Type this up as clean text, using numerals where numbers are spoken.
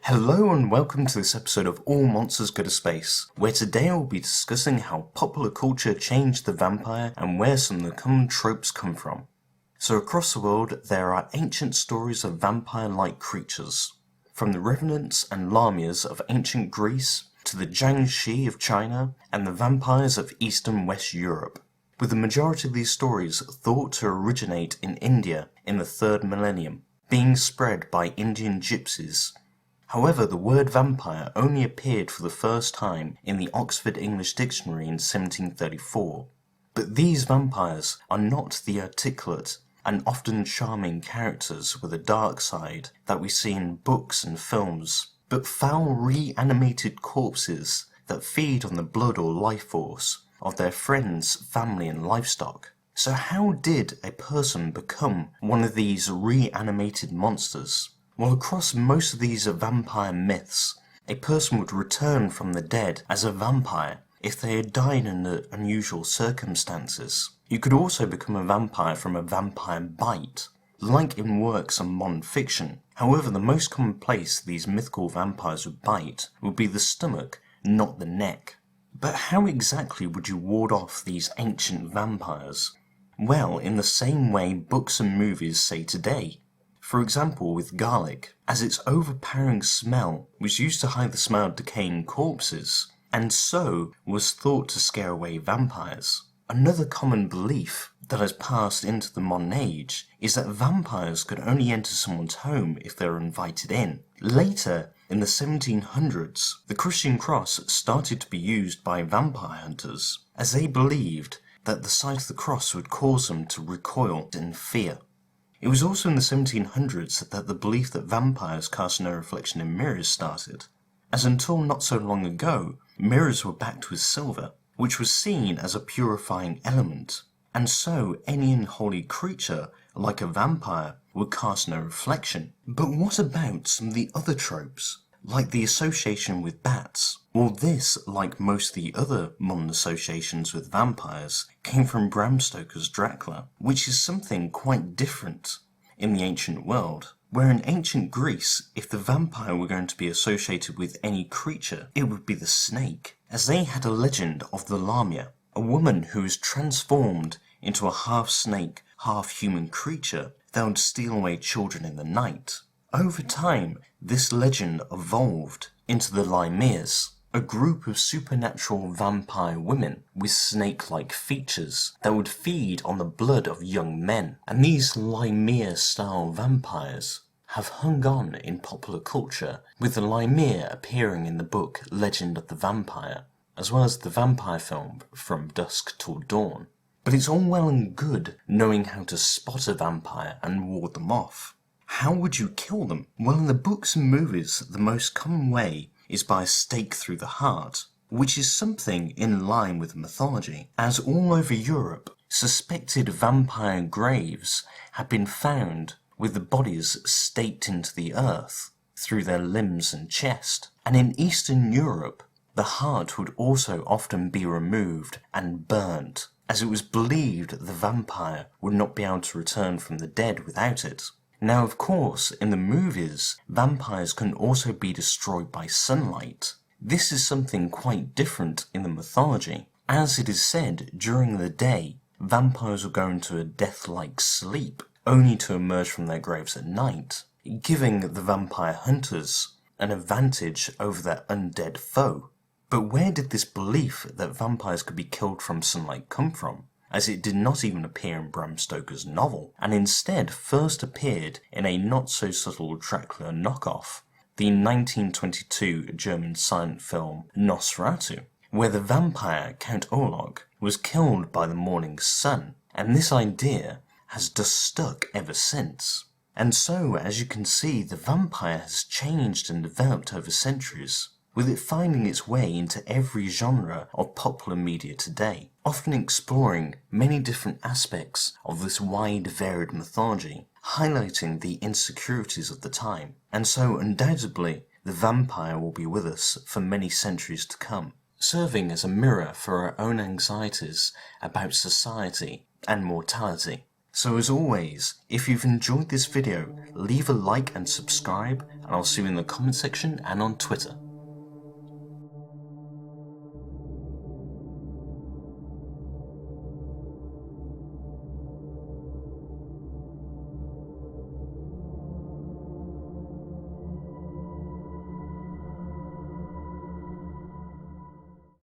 Hello and welcome to this episode of All Monsters Go to Space, where today I will be discussing how popular culture changed the vampire and where some of the common tropes come from. So across the world, there are ancient stories of vampire-like creatures, from the revenants and lamias of ancient Greece to the Jiangshi of China and the vampires of East and West Europe, with the majority of these stories thought to originate in India in the 3rd millennium, being spread by Indian gypsies. However, the word vampire only appeared for the first time in the Oxford English Dictionary in 1734. But these vampires are not the articulate and often charming characters with a dark side that we see in books and films, but foul reanimated corpses that feed on the blood or life force of their friends, family and livestock. So how did a person become one of these reanimated monsters? Well, across most of these vampire myths, a person would return from the dead as a vampire if they had died under unusual circumstances. You could also become a vampire from a vampire bite, like in works of modern fiction. However, the most common place these mythical vampires would bite would be the stomach, not the neck. But how exactly would you ward off these ancient vampires? Well, in the same way books and movies say today. For example, with garlic, as its overpowering smell was used to hide the smell of decaying corpses, and so was thought to scare away vampires. Another common belief that has passed into the modern age is that vampires could only enter someone's home if they were invited in. Later, in the 1700s, the Christian cross started to be used by vampire hunters, as they believed that the sight of the cross would cause them to recoil in fear. It was also in the 1700s that the belief that vampires cast no reflection in mirrors started, as until not so long ago, mirrors were backed with silver, which was seen as a purifying element, and so any unholy creature, like a vampire, would cast no reflection. But what about some of the other tropes, like the association with bats? Well, this, like most of the other modern associations with vampires, came from Bram Stoker's Dracula, which is something quite different in the ancient world, where in ancient Greece, if the vampire were going to be associated with any creature, it would be the snake, as they had a legend of the Lamia, a woman who was transformed into a half-snake, half-human creature that would steal away children in the night. Over time, this legend evolved into the Lamias, a group of supernatural vampire women with snake-like features that would feed on the blood of young men. And these Lamia-style vampires have hung on in popular culture, with the Lamia appearing in the book Legend of the Vampire, as well as the vampire film From Dusk Till Dawn. But it's all well and good knowing how to spot a vampire and ward them off. How would you kill them? Well, in the books and movies, the most common way is by a stake through the heart, which is something in line with mythology, as all over Europe, suspected vampire graves have been found with the bodies staked into the earth through their limbs and chest. And in Eastern Europe, the heart would also often be removed and burnt, as it was believed the vampire would not be able to return from the dead without it. Now, of course, in the movies, vampires can also be destroyed by sunlight. This is something quite different in the mythology. As it is said, during the day, vampires will go into a death-like sleep, only to emerge from their graves at night, giving the vampire hunters an advantage over their undead foe. But where did this belief that vampires could be killed from sunlight come from? As it did not even appear in Bram Stoker's novel, and instead first appeared in a not-so-subtle Dracula knockoff, the 1922 German silent film Nosferatu, where the vampire Count Olog was killed by the morning sun, and this idea has just stuck ever since. And so, as you can see, the vampire has changed and developed over centuries, with it finding its way into every genre of popular media today, often exploring many different aspects of this wide varied mythology, highlighting the insecurities of the time. And so undoubtedly the vampire will be with us for many centuries to come, serving as a mirror for our own anxieties about society and mortality. So as always, if you've enjoyed this video, leave a like and subscribe, and I'll see you in the comment section and on Twitter.